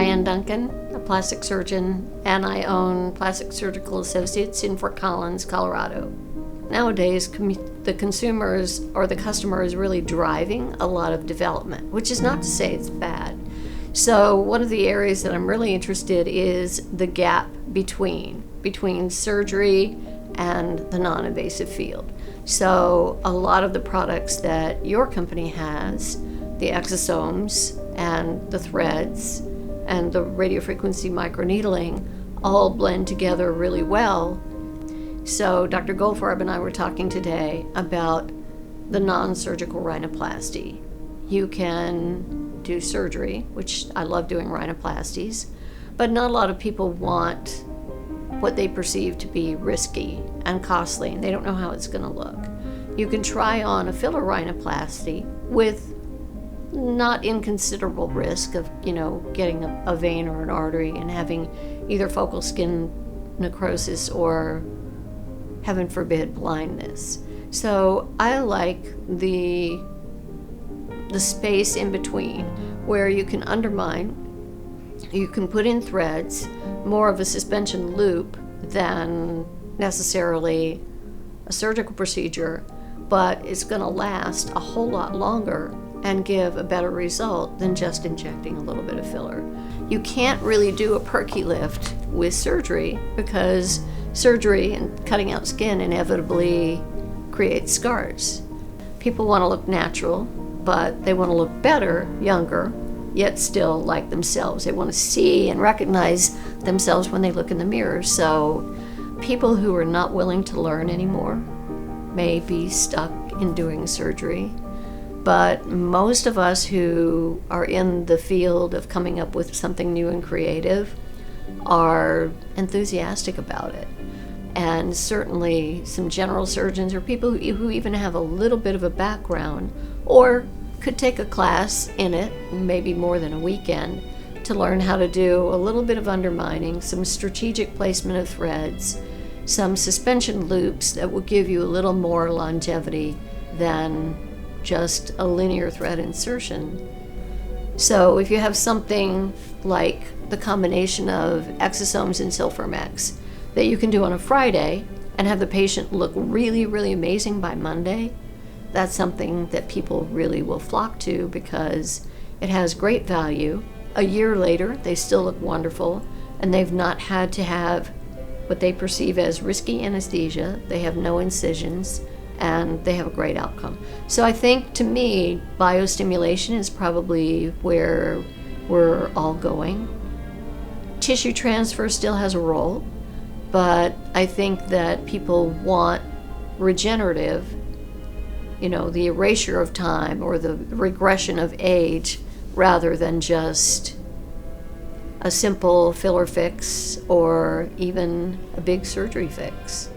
Diane Duncan, a plastic surgeon, and I own Plastic Surgical Associates in Fort Collins, Colorado. Nowadays, the consumers or the customer is really driving a lot of development, which is not to say it's bad. So one of the areas that I'm really interested is the gap between surgery and the non-invasive field. So a lot of the products that your company has, the exosomes and the threads and the radiofrequency microneedling, all blend together really well. So Dr. Goldfarb and I were talking today about the non-surgical rhinoplasty. You can do surgery, which I love doing rhinoplasties, but not a lot of people want what they perceive to be risky and costly, and they don't know how it's going to look. You can try on a filler rhinoplasty with not inconsiderable risk of, getting a vein or an artery and having either focal skin necrosis or, heaven forbid, blindness. So I like the space in between where you can undermine, you can put in threads, more of a suspension loop than necessarily a surgical procedure, but it's going to last a whole lot longer and give a better result than just injecting a little bit of filler. You can't really do a perky lift with surgery because surgery and cutting out skin inevitably creates scars. People want to look natural, but they want to look better, younger, yet still like themselves. They want to see and recognize themselves when they look in the mirror. So people who are not willing to learn anymore may be stuck in doing surgery. But most of us who are in the field of coming up with something new and creative are enthusiastic about it. And certainly some general surgeons or people who even have a little bit of a background or could take a class in it, maybe more than a weekend, to learn how to do a little bit of undermining, some strategic placement of threads, some suspension loops that will give you a little more longevity than just a linear thread insertion. So if you have something like the combination of exosomes and Silphermex that you can do on a Friday and have the patient look really, really amazing by Monday, that's something that people really will flock to because it has great value. A year later, they still look wonderful, and they've not had to have what they perceive as risky anesthesia. They have no incisions, and they have a great outcome. So I think, to me, biostimulation is probably where we're all going. Tissue transfer still has a role, but I think that people want regenerative, the erasure of time or the regression of age rather than just a simple filler fix or even a big surgery fix.